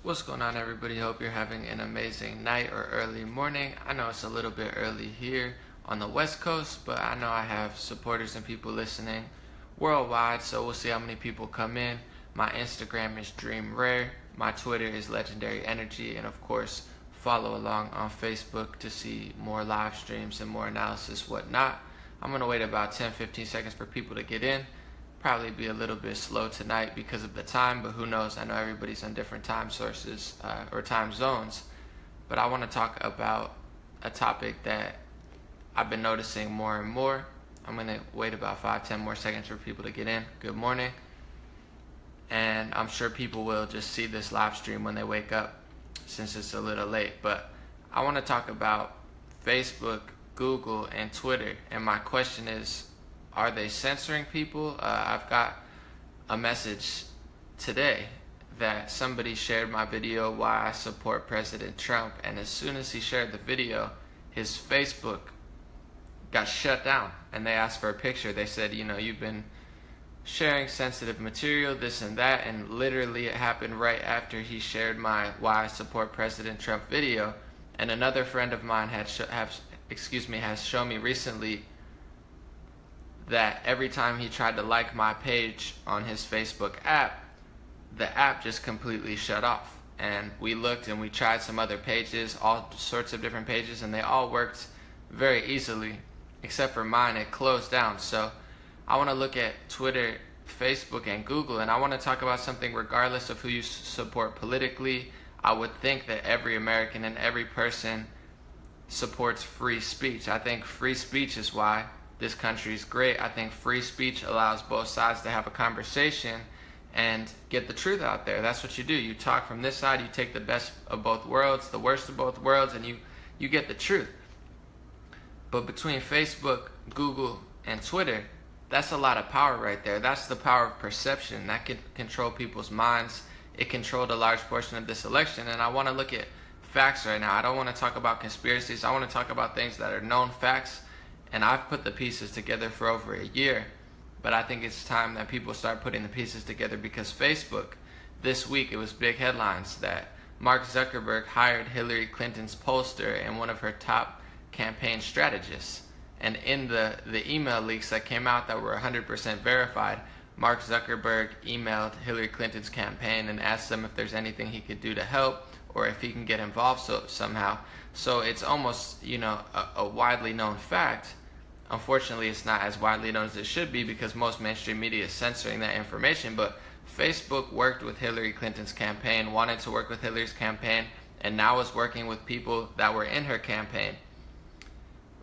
What's going on, everybody? Hope you're having an amazing night or early morning. I know it's a little bit early here on the West Coast, but I know I have supporters and people listening worldwide, so we'll see how many people come in. My Instagram is Dream Rare, my Twitter is Legendary Energy, and of course, follow along on Facebook to see more live streams and more analysis, whatnot. I'm going to wait about 10-15 seconds for people to get in. Probably be a little bit slow tonight because of the time, but who knows? I know everybody's on different time sources or time zones, but I want to talk about a topic that I've been noticing more and more. I'm going to wait about 5-10 more seconds for people to get in. Good morning. And I'm sure people will just see this live stream when they wake up since it's a little late, but I want to talk about Facebook, Google, and Twitter, and my question is, are they censoring people? I've got a message today that somebody shared my video why I support President Trump, and as soon as he shared the video, his Facebook got shut down, and they asked for a picture. They said, you've been sharing sensitive material, this and that, and literally it happened right after he shared my why I support President Trump video. And another friend of mine has shown me recently that every time he tried to like my page on his Facebook app, the app just completely shut off. And we looked and we tried some other pages, all sorts of different pages, and they all worked very easily, except for mine, it closed down. So I want to look at Twitter, Facebook, and Google, and I want to talk about something regardless of who you support politically. I would think that every American and every person supports free speech. I think free speech is why this country is great. I think free speech allows both sides to have a conversation and get the truth out there. That's what you do. You talk from this side, you take the best of both worlds, the worst of both worlds, and you get the truth. But between Facebook, Google, and Twitter, that's a lot of power right there. That's the power of perception. That can control people's minds. It controlled a large portion of this election, and I want to look at facts right now. I don't want to talk about conspiracies. I want to talk about things that are known facts. And I've put the pieces together for over a year, but I think it's time that people start putting the pieces together, because Facebook, this week it was big headlines that Mark Zuckerberg hired Hillary Clinton's pollster and one of her top campaign strategists. And in the email leaks that came out that were 100% verified, Mark Zuckerberg emailed Hillary Clinton's campaign and asked them if there's anything he could do to help or if he can get involved somehow. So it's almost, a widely known fact. Unfortunately, it's not as widely known as it should be because most mainstream media is censoring that information, but Facebook worked with Hillary Clinton's campaign, wanted to work with Hillary's campaign, and now is working with people that were in her campaign.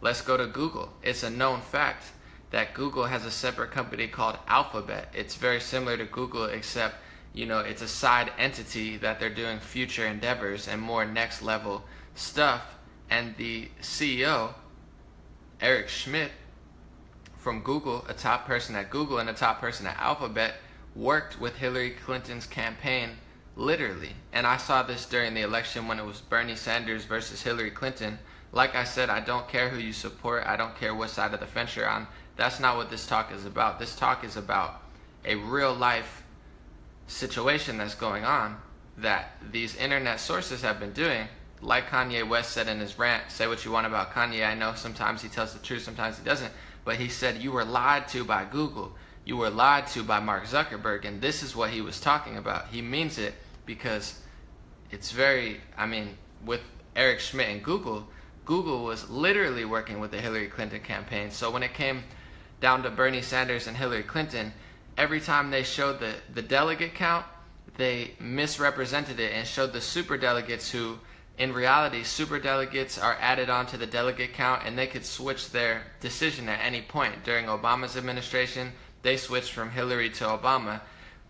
Let's go to Google. It's a known fact that Google has a separate company called Alphabet. It's very similar to Google, except, it's a side entity that they're doing future endeavors and more next level stuff. And the CEO, Eric Schmidt from Google, a top person at Google and a top person at Alphabet, worked with Hillary Clinton's campaign literally. And I saw this during the election when it was Bernie Sanders versus Hillary Clinton. Like I said, I don't care who you support. I don't care what side of the fence you're on. That's not what this talk is about. This talk is about a real life situation that's going on that these internet sources have been doing. Like Kanye West said in his rant, say what you want about Kanye. I know sometimes he tells the truth, sometimes he doesn't. But he said, you were lied to by Google. You were lied to by Mark Zuckerberg. And this is what he was talking about. He means it because it's with Eric Schmidt and Google, Google was literally working with the Hillary Clinton campaign. So when it came down to Bernie Sanders and Hillary Clinton, every time they showed the delegate count, they misrepresented it and showed the superdelegates who, in reality, superdelegates are added onto the delegate count, and they could switch their decision at any point. During Obama's administration, they switched from Hillary to Obama.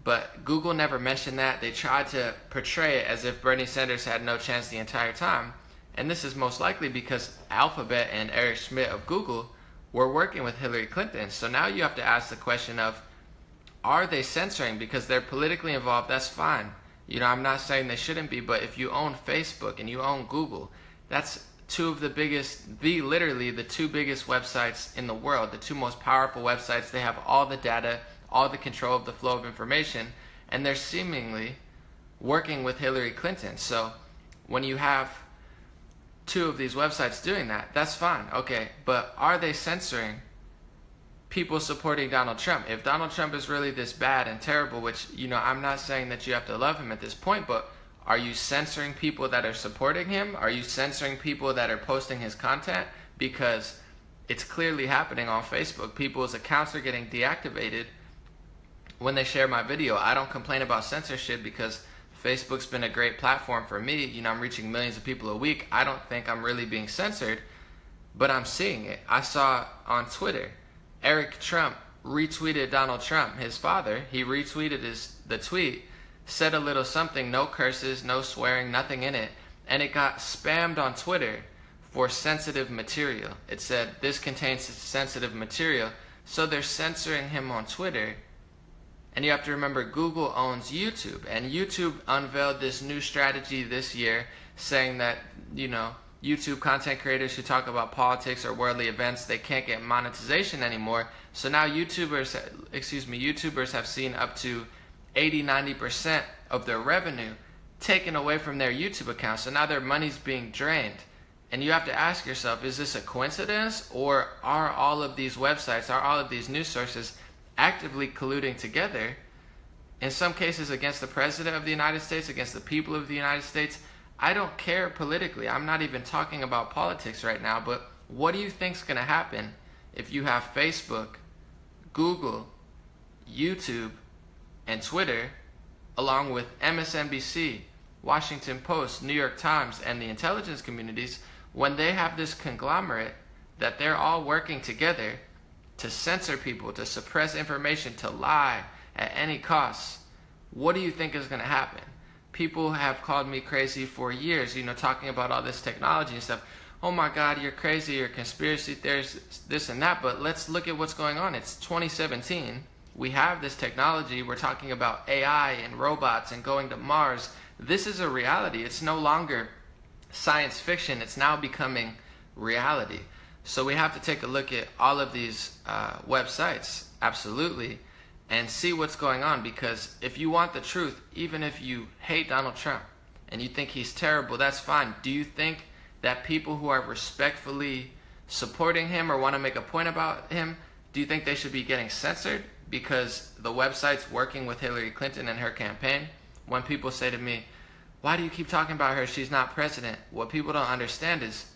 But Google never mentioned that. They tried to portray it as if Bernie Sanders had no chance the entire time. And this is most likely because Alphabet and Eric Schmidt of Google were working with Hillary Clinton. So now you have to ask the question of, are they censoring? Because they're politically involved, that's fine. I'm not saying they shouldn't be, but if you own Facebook and you own Google, that's literally the two biggest websites in the world, the two most powerful websites. They have all the data, all the control of the flow of information, and they're seemingly working with Hillary Clinton. So when you have two of these websites doing that, that's fine. Okay, but are they censoring people supporting Donald Trump? If Donald Trump is really this bad and terrible, which, I'm not saying that you have to love him at this point, but are you censoring people that are supporting him? Are you censoring people that are posting his content? Because it's clearly happening on Facebook. People's accounts are getting deactivated when they share my video. I don't complain about censorship because Facebook's been a great platform for me. I'm reaching millions of people a week. I don't think I'm really being censored, but I'm seeing it. I saw on Twitter, Eric Trump retweeted Donald Trump, his father. He retweeted the tweet, said a little something, no curses, no swearing, nothing in it, and it got spammed on Twitter for sensitive material. It said, this contains sensitive material, so they're censoring him on Twitter. And you have to remember, Google owns YouTube, and YouTube unveiled this new strategy this year saying that, YouTube content creators who talk about politics or worldly events, they can't get monetization anymore. So now YouTubers have seen up to 80-90% of their revenue taken away from their YouTube account. So now their money's being drained. And you have to ask yourself, is this a coincidence, or are all of these websites, are all of these news sources actively colluding together, in some cases against the President of the United States, against the people of the United States? I don't care politically. I'm not even talking about politics right now, but what do you think is going to happen if you have Facebook, Google, YouTube, and Twitter, along with MSNBC, Washington Post, New York Times, and the intelligence communities, when they have this conglomerate that they're all working together to censor people, to suppress information, to lie at any cost? What do you think is going to happen? People have called me crazy for years, talking about all this technology and stuff. Oh my God, you're crazy, you're a conspiracy theorist, this and that. But let's look at what's going on. It's 2017. We have this technology. We're talking about AI and robots and going to Mars. This is a reality. It's no longer science fiction. It's now becoming reality. So we have to take a look at all of these websites, absolutely, and see what's going on. Because if you want the truth, even if you hate Donald Trump and you think he's terrible, that's fine. Do you think that people who are respectfully supporting him or want to make a point about him, do you think they should be getting censored because the website's working with Hillary Clinton and her campaign? When people say to me, why do you keep talking about her? She's not president. What people don't understand is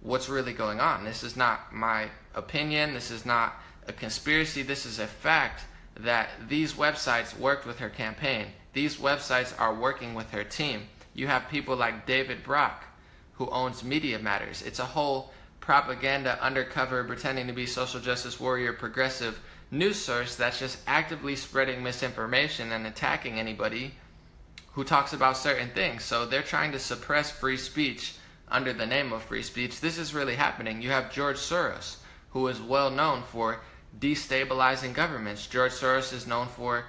what's really going on. This is not my opinion. This is not a conspiracy. This is a fact that these websites worked with her campaign. These websites are working with her team. You have people like David Brock, who owns Media Matters. It's a whole propaganda, undercover, pretending to be social justice warrior, progressive news source that's just actively spreading misinformation and attacking anybody who talks about certain things. So they're trying to suppress free speech under the name of free speech. This is really happening. You have George Soros, who is well known for destabilizing governments. George Soros is known for,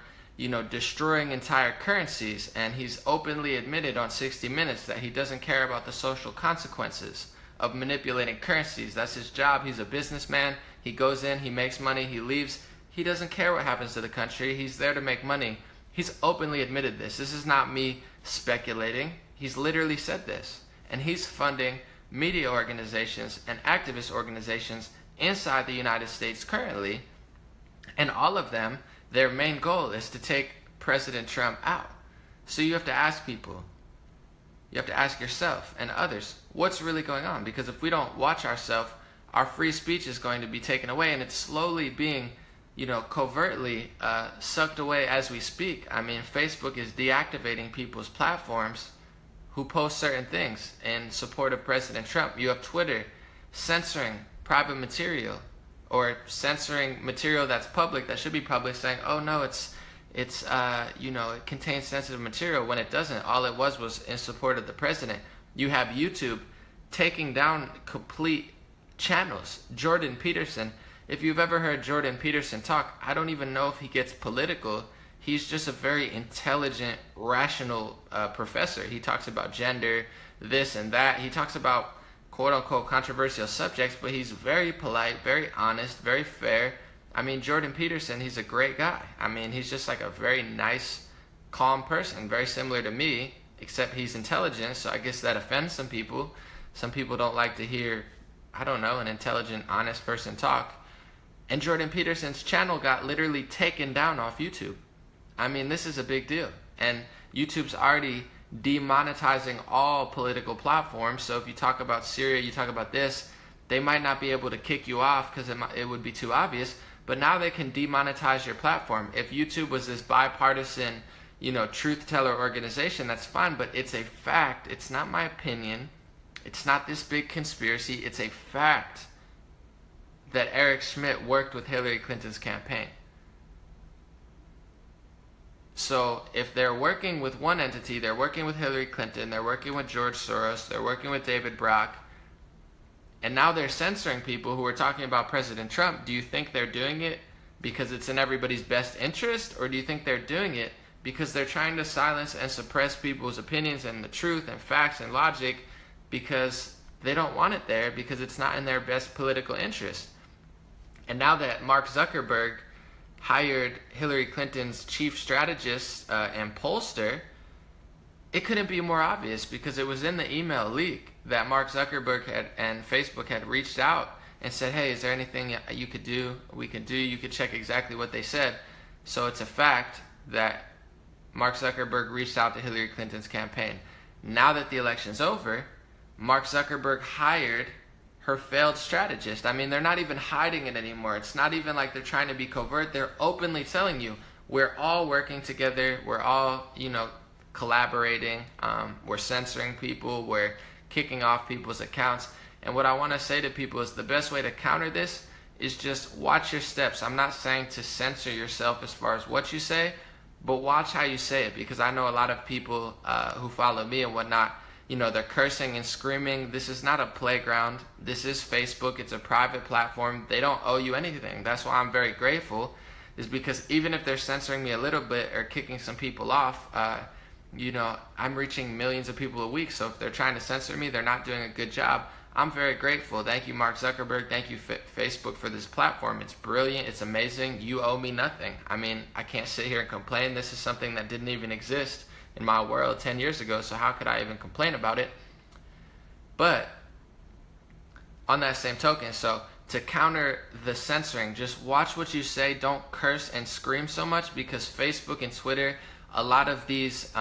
destroying entire currencies, and he's openly admitted on 60 Minutes that he doesn't care about the social consequences of manipulating currencies. That's his job. He's a businessman. He goes in, he makes money, he leaves. He doesn't care what happens to the country. He's there to make money. He's openly admitted this. This is not me speculating. He's literally said this. And he's funding media organizations and activist organizations inside the United States currently. And all of them, their main goal is to take President Trump out. So you have to ask people, you have to ask yourself and others, what's really going on? Because if we don't watch ourselves, our free speech is going to be taken away, and it's slowly being, covertly sucked away as we speak. I mean, Facebook is deactivating people's platforms who post certain things in support of President Trump. You have Twitter censoring private material, or censoring material that's public, that should be public, saying, oh no, it contains sensitive material, when it doesn't. All it was in support of the president. You have YouTube taking down complete channels. Jordan Peterson, if you've ever heard Jordan Peterson talk, I don't even know if he gets political. He's just a very intelligent, rational professor. He talks about gender, this and that. He talks about quote-unquote controversial subjects, but he's very polite, very honest, very fair. I mean, Jordan Peterson, he's a great guy. I mean, he's just like a very nice calm person, very similar to me, except he's intelligent, so I guess that offends some people. Some people don't like to hear, I don't know, an intelligent, honest person talk. And Jordan Peterson's channel got literally taken down off YouTube. I mean, this is a big deal. And YouTube's already demonetizing all political platforms, so if you talk about Syria, you talk about this, they might not be able to kick you off because it would be too obvious, but now they can demonetize your platform. If YouTube was this bipartisan, truth teller organization, that's fine, but it's a fact. It's not my opinion. It's not this big conspiracy. It's a fact that Eric Schmidt worked with Hillary Clinton's campaign. So if they're working with one entity, they're working with Hillary Clinton, they're working with George Soros, they're working with David Brock, and now they're censoring people who are talking about President Trump, do you think they're doing it because it's in everybody's best interest, or do you think they're doing it because they're trying to silence and suppress people's opinions and the truth and facts and logic because they don't want it there, because it's not in their best political interest? And now that Mark Zuckerberg hired Hillary Clinton's chief strategist and pollster, it couldn't be more obvious, because it was in the email leak that Mark Zuckerberg and Facebook had reached out and said, hey, is there anything you could do, we could do? You could check exactly what they said. So it's a fact that Mark Zuckerberg reached out to Hillary Clinton's campaign. Now that the election's over, Mark Zuckerberg hired her failed strategist. I mean, they're not even hiding it anymore. It's not even like they're trying to be covert. They're openly telling you, we're all working together. We're all, collaborating. We're censoring people. We're kicking off people's accounts. And what I want to say to people is the best way to counter this is just watch your steps. I'm not saying to censor yourself as far as what you say, but watch how you say it, because I know a lot of people who follow me and whatnot, they're cursing and screaming. This is not a playground. This is Facebook. It's a private platform. They don't owe you anything. That's why I'm very grateful, is because even if they're censoring me a little bit or kicking some people off, I'm reaching millions of people a week. So if they're trying to censor me, they're not doing a good job. I'm very grateful. Thank you, Mark Zuckerberg. Thank you, Facebook, for this platform. It's brilliant. It's amazing. You owe me nothing. I mean, I can't sit here and complain. This is something that didn't even exist in my world 10 years ago, so how could I even complain about it? But on that same token, so to counter the censoring, just watch what you say. Don't curse and scream so much, because Facebook and Twitter, a lot of these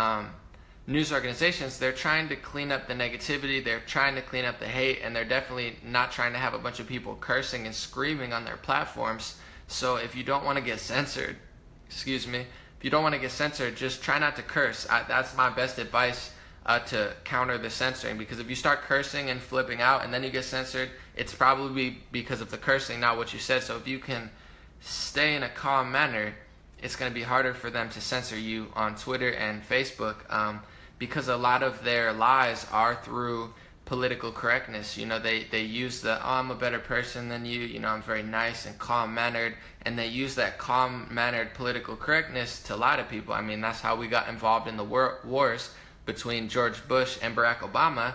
news organizations, they're trying to clean up the negativity, they're trying to clean up the hate, and they're definitely not trying to have a bunch of people cursing and screaming on their platforms. So if you don't want to get censored, if you don't want to get censored, just try not to curse. That's my best advice to counter the censoring, because if you start cursing and flipping out and then you get censored, it's probably because of the cursing, not what you said. So if you can stay in a calm manner, it's going to be harder for them to censor you on Twitter and Facebook, because a lot of their lies are through political correctness. They use the, oh, I'm a better person than you, I'm very nice and calm-mannered, and they use that calm-mannered political correctness to lie to people. I mean, that's how we got involved in the wars between George Bush and Barack Obama.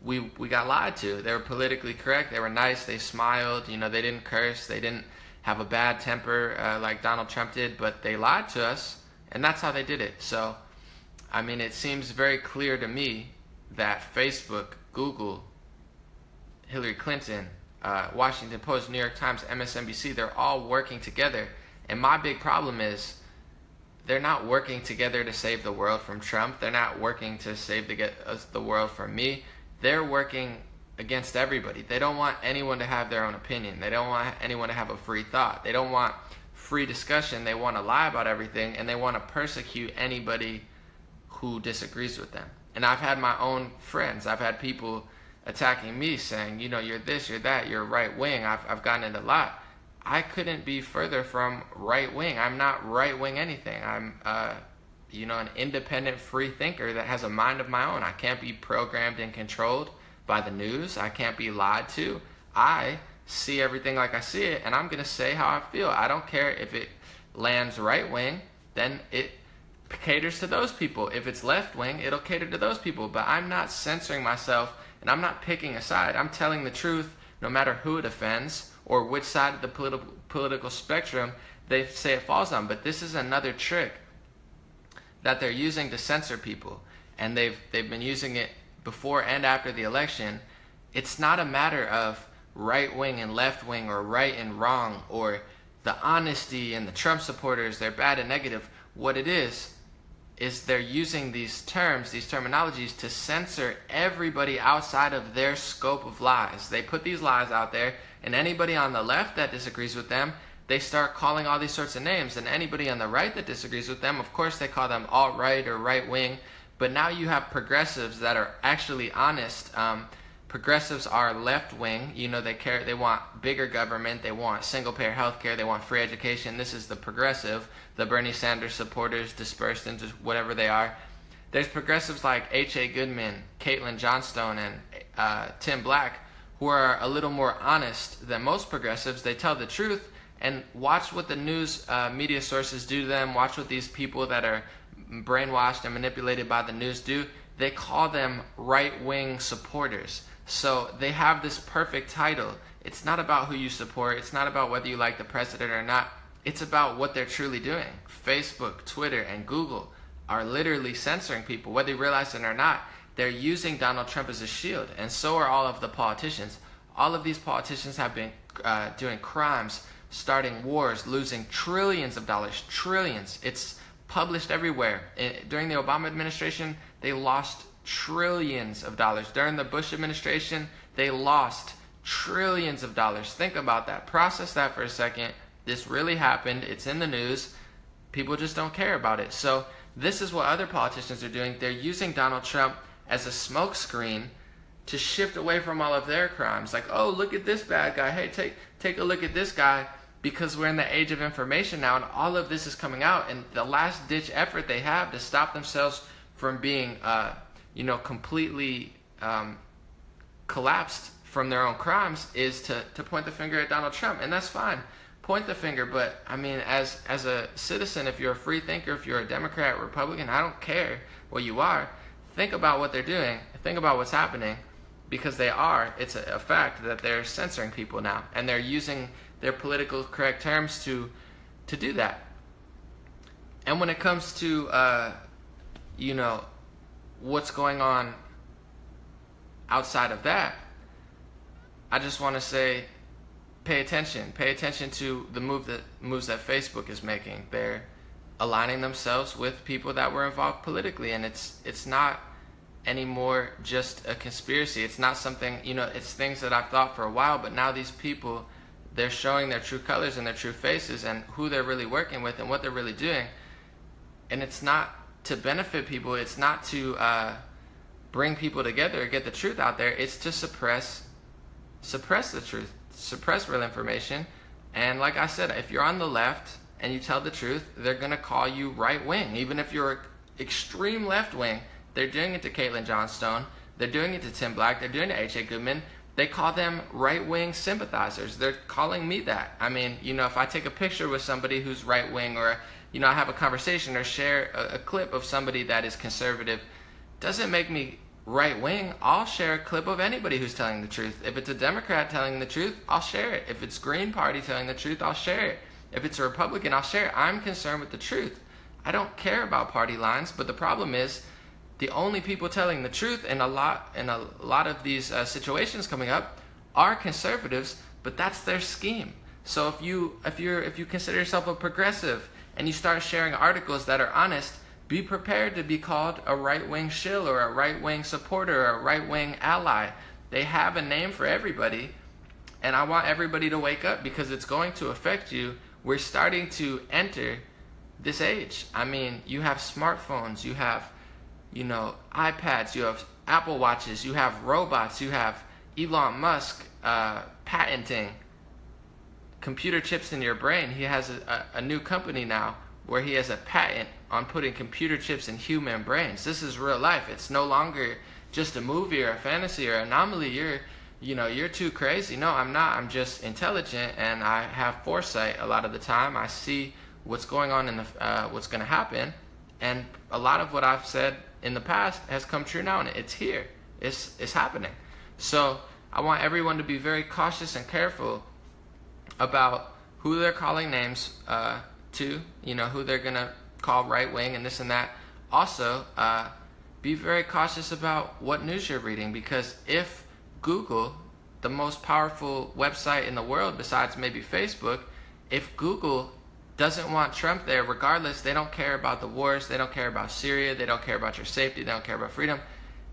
We got lied to. They were politically correct, they were nice, they smiled, they didn't curse, they didn't have a bad temper like Donald Trump did, but they lied to us, and that's how they did it. So, I mean, it seems very clear to me that Facebook, Google, Hillary Clinton, Washington Post, New York Times, MSNBC, they're all working together. And my big problem is they're not working together to save the world from Trump. They're not working to save the world from me. They're working against everybody. They don't want anyone to have their own opinion. They don't want anyone to have a free thought. They don't want free discussion. They want to lie about everything, and they want to persecute anybody who disagrees with them. And I've had my own friends. I've had people attacking me saying, you're this, you're that, you're right wing. I've gotten into a lot. I couldn't be further from right wing. I'm not right wing anything. I'm an independent free thinker that has a mind of my own. I can't be programmed and controlled by the news. I can't be lied to. I see everything like I see it, and I'm going to say how I feel. I don't care if it lands right wing, then it caters to those people. If it's left wing, it'll cater to those people. But I'm not censoring myself, and I'm not picking a side. I'm telling the truth no matter who it offends or which side of the political spectrum they say it falls on. But this is another trick that they're using to censor people, and they've been using it before and after the election. It's not a matter of right wing and left wing, or right and wrong, or the honesty and the Trump supporters, they're bad and negative. What it is they're using these terms, these terminologies, to censor everybody outside of their scope of lies. They put these lies out there, and anybody on the left that disagrees with them, they start calling all these sorts of names. And anybody on the right that disagrees with them, of course they call them alt-right or right-wing. But now you have progressives that are actually honest. Progressives are left-wing. They want bigger government, they want single-payer health care, they want free education. This is the progressive. The Bernie Sanders supporters dispersed into whatever they are. There's progressives like H.A. Goodman, Caitlin Johnstone, and Tim Black, who are a little more honest than most progressives. They tell the truth, and watch what the news media sources do to them. Watch what these people that are brainwashed and manipulated by the news do. They call them right-wing supporters. So they have this perfect title. It's not about who you support. It's not about whether you like the president or not. It's about what they're truly doing. Facebook, Twitter, and Google are literally censoring people, whether you realize it or not. They're using Donald Trump as a shield, and so are all of the politicians. All of these politicians have been doing crimes, starting wars, losing trillions of dollars, trillions. It's published everywhere. During the Obama administration, they lost trillions of dollars. During the Bush administration, they lost trillions of dollars. Think about that. Process that for a second. This really happened. It's in the news. People just don't care about it. So this is what other politicians are doing. They're using Donald Trump as a smokescreen to shift away from all of their crimes. Like, oh, look at this bad guy. Hey, take a look at this guy, because we're in the age of information now, and all of this is coming out. And the last ditch effort they have to stop themselves from being, completely collapsed from their own crimes is to point the finger at Donald Trump. And that's fine. Point the finger, but I mean, as a citizen, if you're a free thinker, if you're a Democrat, Republican, I don't care what you are. Think about what they're doing. Think about what's happening, because it's a fact that they're censoring people now, and they're using their political correct terms to do that. And when it comes to what's going on outside of that, I just want to say, pay attention. Pay attention to the moves that Facebook is making. They're aligning themselves with people that were involved politically, and it's not anymore just a conspiracy. It's not something, it's things that I've thought for a while, but now these people, they're showing their true colors and their true faces and who they're really working with and what they're really doing. And it's not to benefit people. It's not to bring people together or get the truth out there. It's to suppress the truth, suppress real information. And like I said, if you're on the left and you tell the truth, they're going to call you right wing. Even if you're extreme left wing, they're doing it to Caitlin Johnstone. They're doing it to Tim Black. They're doing it to H.A. Goodman. They call them right wing sympathizers. They're calling me that. I mean, if I take a picture with somebody who's right wing, or I have a conversation or share a clip of somebody that is conservative, doesn't make me right wing. I'll share a clip of anybody who's telling the truth. If it's a Democrat telling the truth, I'll share it. If it's Green Party telling the truth, I'll share it. If it's a Republican, I'll share it. I'm concerned with the truth. I don't care about party lines, but the problem is the only people telling the truth in a lot of these situations coming up are conservatives, but that's their scheme. So if you consider yourself a progressive and you start sharing articles that are honest, be prepared to be called a right-wing shill or a right-wing supporter or a right-wing ally. They have a name for everybody, and I want everybody to wake up, because it's going to affect you. We're starting to enter this age. I mean, you have smartphones, you have iPads, you have Apple Watches, you have robots, you have Elon Musk patenting computer chips in your brain. He has a new company now where he has a patent on putting computer chips in human brains. This is real life. It's no longer just a movie or a fantasy or anomaly. You're too crazy. No, I'm not. I'm just intelligent, and I have foresight a lot of the time. I see what's going on in what's going to happen, and a lot of what I've said in the past has come true now, and it's here. It's happening. So I want everyone to be very cautious and careful about who they're calling names to, who they're going to call right wing and this and that. also, be very cautious about what news you're reading, because if Google, the most powerful website in the world besides maybe Facebook, if Google doesn't want Trump there, regardless, they don't care about the wars, they don't care about Syria, they don't care about your safety, they don't care about freedom.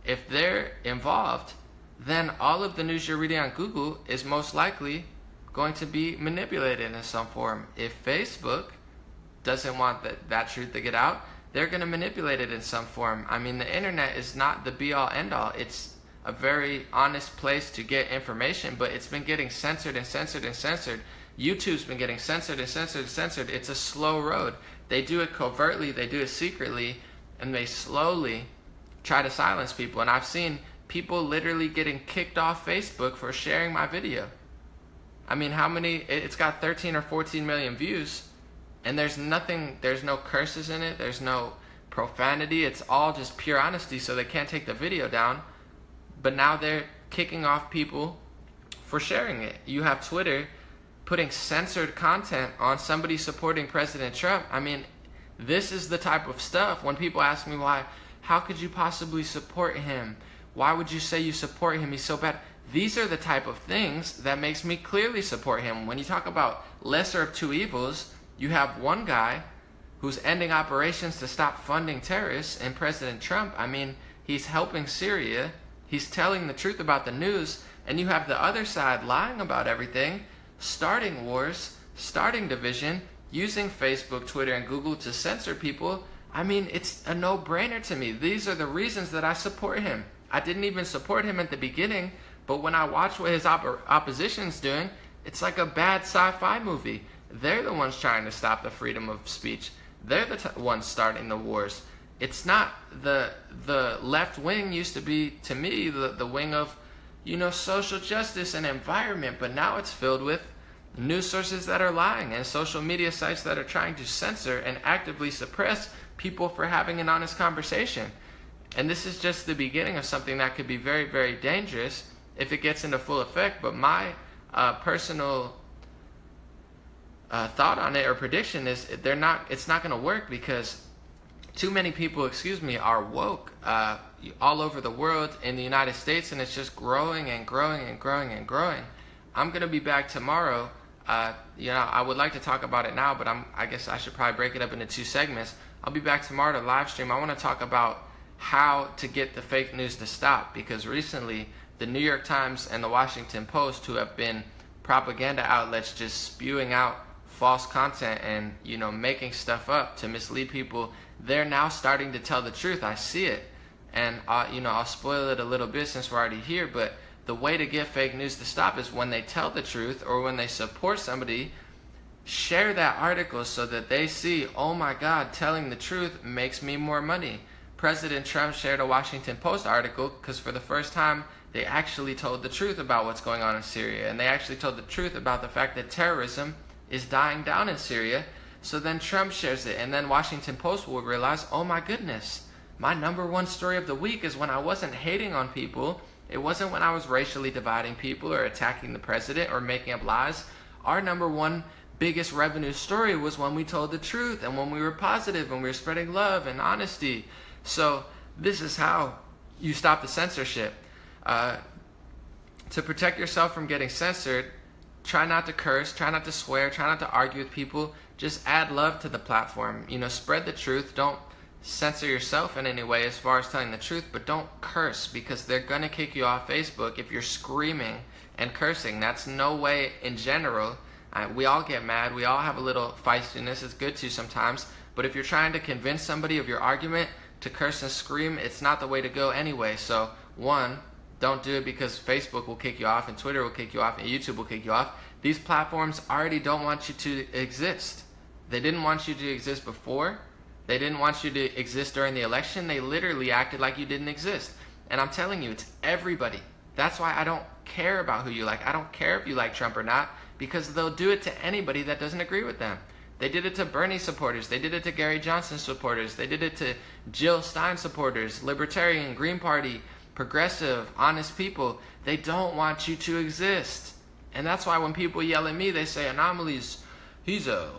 If they're involved, then all of the news you're reading on Google is most likely going to be manipulated in some form. If Facebook doesn't want that truth to get out, they're going to manipulate it in some form. I mean, the internet is not the be-all, end-all. It's a very honest place to get information, but it's been getting censored and censored and censored. YouTube's been getting censored and censored and censored. It's a slow road. They do it covertly, they do it secretly, and they slowly try to silence people. And I've seen people literally getting kicked off Facebook for sharing my video. I mean, how many? It's got 13 or 14 million views, and there's nothing, there's no curses in it, there's no profanity, it's all just pure honesty, so they can't take the video down. But now they're kicking off people for sharing it. You have Twitter putting censored content on somebody supporting President Trump. I mean, this is the type of stuff when people ask me why, how could you possibly support him? Why would you say you support him? He's so bad. These are the type of things that makes me clearly support him. When you talk about lesser of two evils, you have one guy who's ending operations to stop funding terrorists, and President Trump, I mean, he's helping Syria, he's telling the truth about the news, and you have the other side lying about everything, starting wars, starting division, using Facebook, Twitter, and Google to censor people. I mean, it's a no-brainer to me. These are the reasons that I support him. I didn't even support him at the beginning, but when I watch what his opposition's doing, it's like a bad sci-fi movie. They're the ones trying to stop the freedom of speech. They're the ones starting the wars. It's not the left wing used to be, to me, the wing of, you know, social justice and environment, but now it's filled with news sources that are lying and social media sites that are trying to censor and actively suppress people for having an honest conversation. And this is just the beginning of something that could be very, very dangerous if it gets into full effect. But my personal thought on it, or prediction, is it's not going to work, because too many people, are woke all over the world, in the United States, and it's just growing and growing and growing and growing. I'm going to be back tomorrow. I would like to talk about it now, but I guess I should probably break it up into 2 segments. I'll be back tomorrow to live stream. I want to talk about how to get the fake news to stop, because recently the New York Times and the Washington Post, who have been propaganda outlets just spewing out false content and, making stuff up to mislead people, they're now starting to tell the truth. I see it. And, I'll spoil it a little bit since we're already here, but the way to get fake news to stop is when they tell the truth, or when they support somebody, share that article so that they see, oh my God, telling the truth makes me more money. President Trump shared a Washington Post article because for the first time, they actually told the truth about what's going on in Syria. And they actually told the truth about the fact that terrorism is dying down in Syria. So then Trump shares it, and then Washington Post will realize, oh my goodness, my #1 story of the week is when I wasn't hating on people. It wasn't when I was racially dividing people or attacking the president or making up lies. Our #1 biggest revenue story was when we told the truth and when we were positive and we were spreading love and honesty. So this is how you stop the censorship. To protect yourself from getting censored, try not to curse, try not to swear, try not to argue with people. Just add love to the platform. Spread the truth. Don't censor yourself in any way as far as telling the truth, but don't curse, because they're going to kick you off Facebook if you're screaming and cursing. That's no way in general. We all get mad. We all have a little feistiness. It's good to sometimes. But if you're trying to convince somebody of your argument to curse and scream, it's not the way to go anyway. So, 1, don't do it, because Facebook will kick you off, and Twitter will kick you off, and YouTube will kick you off. These platforms already don't want you to exist. They didn't want you to exist before. They didn't want you to exist during the election. They literally acted like you didn't exist. And I'm telling you, it's everybody. That's why I don't care about who you like. I don't care if you like Trump or not, because they'll do it to anybody that doesn't agree with them. They did it to Bernie supporters. They did it to Gary Johnson supporters. They did it to Jill Stein supporters, Libertarian, Green Party, progressive, honest people. They don't want you to exist. And that's why when people yell at me, they say, Anomalies, he's a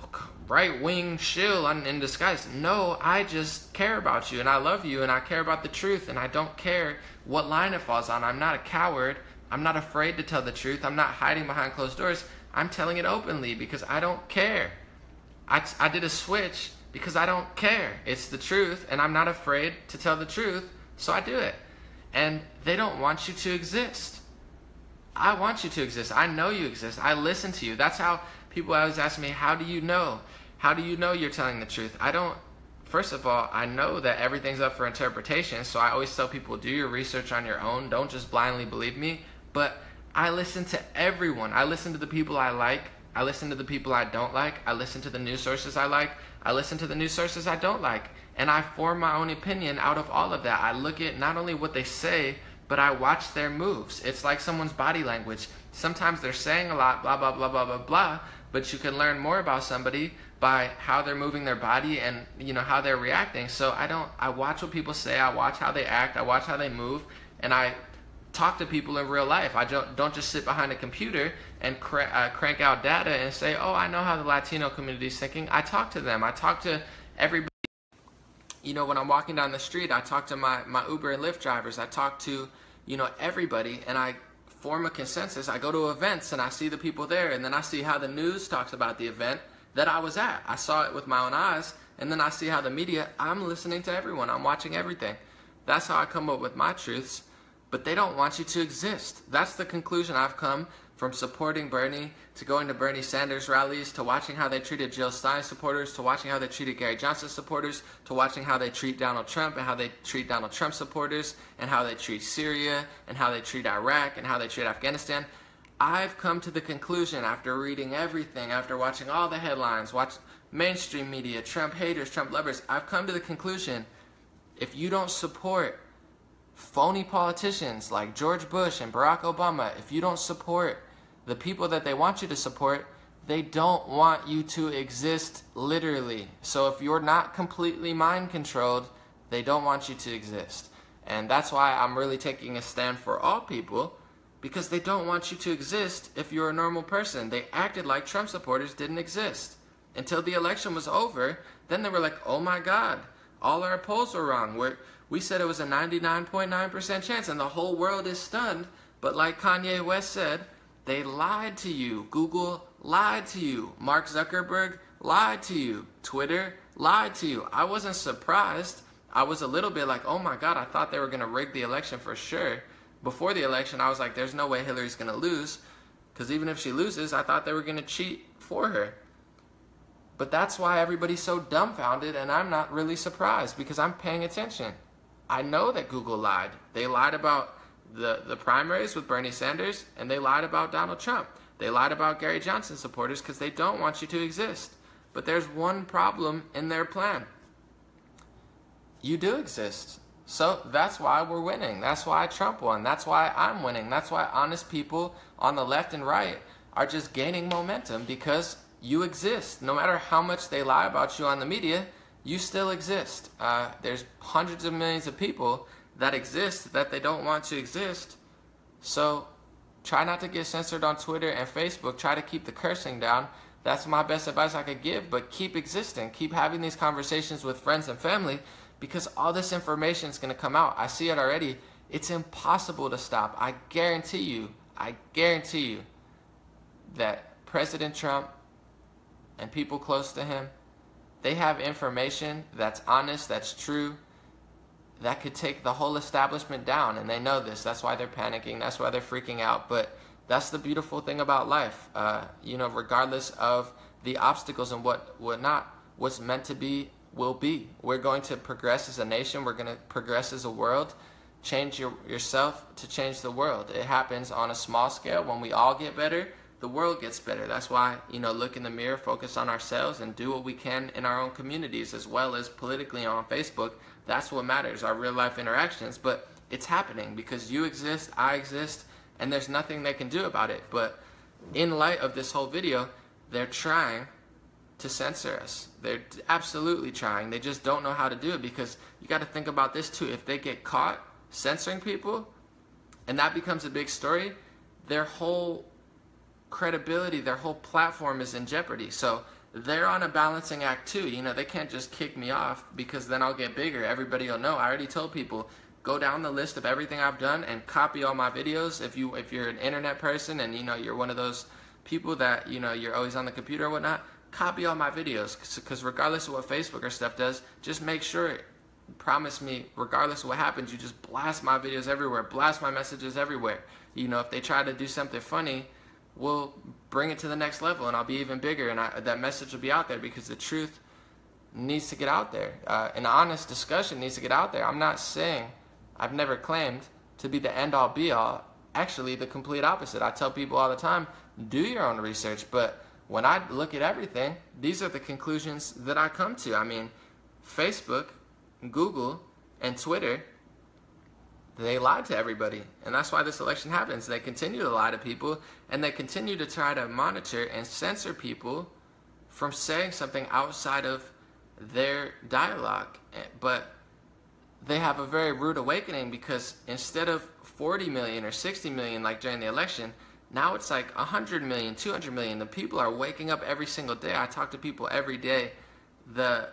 right-wing shill in disguise. No, I just care about you and I love you and I care about the truth and I don't care what line it falls on. I'm not a coward. I'm not afraid to tell the truth. I'm not hiding behind closed doors. I'm telling it openly because I don't care. I did a switch because I don't care. It's the truth and I'm not afraid to tell the truth, so I do it. And they don't want you to exist. I want you to exist. I know you exist. I listen to you. That's how people always ask me, how do you know? How do you know you're telling the truth? First of all, I know that everything's up for interpretation, so I always tell people, do your research on your own. Don't just blindly believe me. But I listen to everyone. I listen to the people I like. I listen to the people I don't like. I listen to the news sources I like. I listen to the news sources I don't like. And I form my own opinion out of all of that. I look at not only what they say, but I watch their moves. It's like someone's body language. Sometimes they're saying a lot, blah, blah, blah, blah, blah, blah, but you can learn more about somebody by how they're moving their body and, how they're reacting. So I watch what people say, I watch how they act, I watch how they move, and I talk to people in real life. I don't just sit behind a computer and crank out data and say, oh, I know how the Latino community is thinking. I talk to them. I talk to everybody. When I'm walking down the street, I talk to my Uber and Lyft drivers. I talk to, everybody, and I form a consensus. I go to events and I see the people there, and then I see how the news talks about the event that I was at. I saw it with my own eyes, and then I see how the media, I'm listening to everyone. I'm watching everything. That's how I come up with my truths. But they don't want you to exist. That's the conclusion I've come from supporting Bernie, to going to Bernie Sanders rallies, to watching how they treated Jill Stein supporters, to watching how they treated Gary Johnson supporters, to watching how they treat Donald Trump and how they treat Donald Trump supporters, and how they treat Syria, and how they treat Iraq, and how they treat Afghanistan. I've come to the conclusion after reading everything, after watching all the headlines, watch mainstream media, Trump haters, Trump lovers, I've come to the conclusion, if you don't support phony politicians like George Bush and Barack Obama, if you don't support the people that they want you to support, they don't want you to exist, literally. So if you're not completely mind controlled, they don't want you to exist. And that's why I'm really taking a stand for all people, because they don't want you to exist if you're a normal person. They acted like Trump supporters didn't exist until the election was over. Then they were like, oh my God, all our polls were wrong. We said it was a 99.9% chance, and the whole world is stunned. But like Kanye West said, they lied to you. Google lied to you. Mark Zuckerberg lied to you. Twitter lied to you. I wasn't surprised. I was a little bit like, oh my God, I thought they were going to rig the election for sure. Before the election, I was like, there's no way Hillary's going to lose, because even if she loses, I thought they were going to cheat for her. But that's why everybody's so dumbfounded, and I'm not really surprised, because I'm paying attention. I know that Google lied. They lied about the primaries with Bernie Sanders, and they lied about Donald Trump. They lied about Gary Johnson supporters because they don't want you to exist. But there's one problem in their plan. You do exist. So that's why we're winning. That's why Trump won. That's why I'm winning. That's why honest people on the left and right are just gaining momentum, because you exist. No matter how much they lie about you on the media, you still exist. There's hundreds of millions of people that exist that they don't want to exist. So try not to get censored on Twitter and Facebook. Try to keep the cursing down. That's my best advice I could give. But keep existing. Keep having these conversations with friends and family, because all this information is going to come out. I see it already. It's impossible to stop. I guarantee you that President Trump and people close to him, they have information that's honest, that's true, that could take the whole establishment down, and they know this. That's why they're panicking. That's why they're freaking out. But that's the beautiful thing about life. Regardless of the obstacles and what's meant to be will be. We're going to progress as a nation. We're going to progress as a world. Change yourself to change the world. It happens on a small scale. When we all get better, the world gets better. That's why, look in the mirror, focus on ourselves, and do what we can in our own communities as well as politically on Facebook. That's what matters, our real life interactions. But it's happening because you exist, I exist, and there's nothing they can do about it. But in light of this whole video, they're trying to censor us. They're absolutely trying. They just don't know how to do it, because you got to think about this too. If they get caught censoring people and that becomes a big story, their whole credibility, their whole platform is in jeopardy. So they're on a balancing act too. You know, they can't just kick me off, because then I'll get bigger. Everybody will know. I already told people, go down the list of everything I've done and copy all my videos. If you're an internet person and, you know, you're one of those people that, you know, you're always on the computer or whatnot, copy all my videos, because regardless of what Facebook or stuff does, just make sure, promise me, regardless of what happens, you just blast my videos everywhere, blast my messages everywhere. You know, if they try to do something funny, we'll bring it to the next level, and I'll be even bigger, and that message will be out there, because the truth needs to get out there. An honest discussion needs to get out there. I'm not saying, I've never claimed to be the end-all be-all. Actually, the complete opposite. I tell people all the time, do your own research, but when I look at everything, these are the conclusions that I come to. I mean, Facebook, Google, and Twitter, they lied to everybody, and that's why this election happens. They continue to lie to people, and they continue to try to monitor and censor people from saying something outside of their dialogue. But they have a very rude awakening, because instead of 40 million or 60 million like during the election, now it's like 100 million, 200 million. The people are waking up every single day. I talk to people every day. The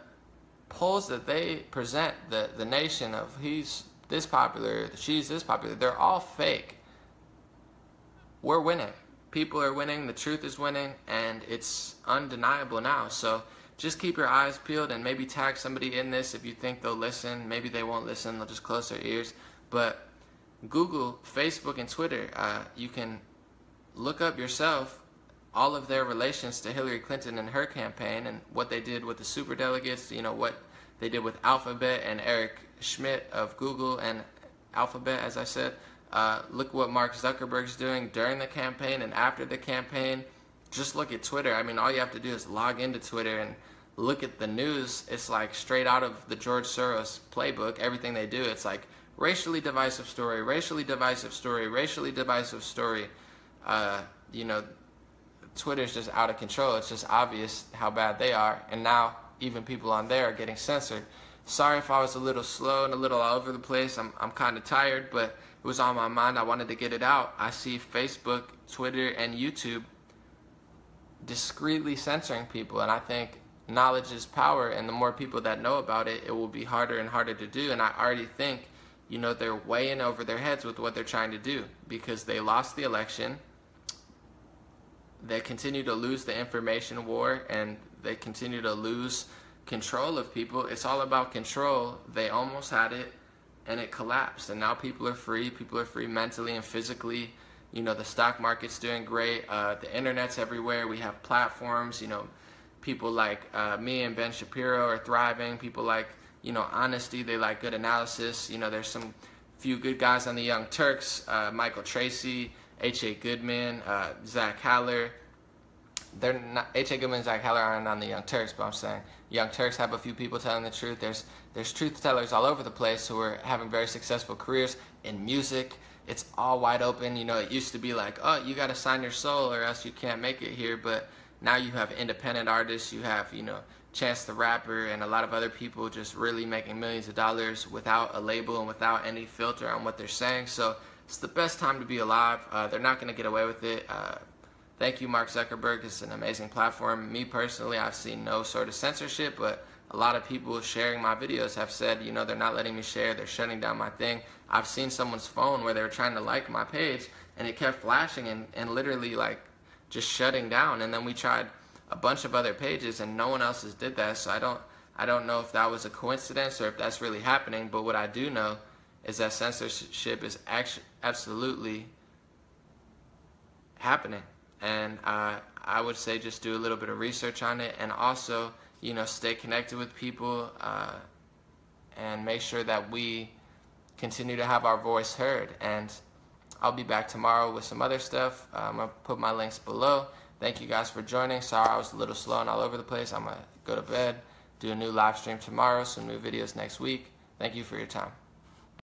polls that they present, the nation of he's this popular, she's this popular, they're all fake. We're winning. People are winning. The truth is winning, and it's undeniable now. So just keep your eyes peeled, and maybe tag somebody in this if you think they'll listen. Maybe they won't listen. They'll just close their ears. But Google, Facebook, and Twitter, you can look up yourself all of their relations to Hillary Clinton and her campaign, and what they did with the superdelegates, you know, what they did with Alphabet and Eric Schmidt of Google and Alphabet, as I said. Look what Mark Zuckerberg's doing during the campaign and after the campaign. Just look at Twitter. I mean, all you have to do is log into Twitter and look at the news. It's like straight out of the George Soros playbook. Everything they do, it's like racially divisive story, racially divisive story, racially divisive story. You know, Twitter's just out of control. It's just obvious how bad they are, and now even people on there are getting censored. Sorry if I was a little slow and a little all over the place. I'm kind of tired, but it was on my mind. I wanted to get it out. I see Facebook, Twitter, and YouTube discreetly censoring people, and I think knowledge is power, and the more people that know about it, it will be harder and harder to do. And I already think, you know, they're way in over their heads with what they're trying to do, because they lost the election. They continue to lose the information war, and they continue to lose control of people. It's all about control. They almost had it, and it collapsed, and now people are free. People are free mentally and physically. You know, the stock market's doing great. The internet's everywhere. We have platforms. You know, people like me and Ben Shapiro are thriving. People like, you know, Honesty. They like good analysis. You know, there's some few good guys on the Young Turks. Michael Tracy, H.A. Goodman, Zach Haller. They're not, H.A. Goodman and Zach Haller aren't on the Young Turks, but I'm saying Young Turks have a few people telling the truth. There's truth tellers all over the place who are having very successful careers in music. It's all wide open. You know, it used to be like, oh, you got to sign your soul or else you can't make it here. But now you have independent artists. You have, you know, Chance the Rapper and a lot of other people just really making millions of dollars without a label and without any filter on what they're saying. So it's the best time to be alive. They're not going to get away with it. Thank you, Mark Zuckerberg. It's an amazing platform. Me personally, I've seen no sort of censorship, but a lot of people sharing my videos have said, you know, they're not letting me share. They're shutting down my thing. I've seen someone's phone where they were trying to like my page, and it kept flashing and literally like just shutting down. And then we tried a bunch of other pages, and no one else has did that. So I don't know if that was a coincidence or if that's really happening. But what I do know is that censorship is actually absolutely happening. And I would say just do a little bit of research on it, and also, you know, stay connected with people and make sure that we continue to have our voice heard. And I'll be back tomorrow with some other stuff. I'm going to put my links below. Thank you guys for joining. Sorry I was a little slow and all over the place. I'm going to go to bed, do a new live stream tomorrow, some new videos next week. Thank you for your time.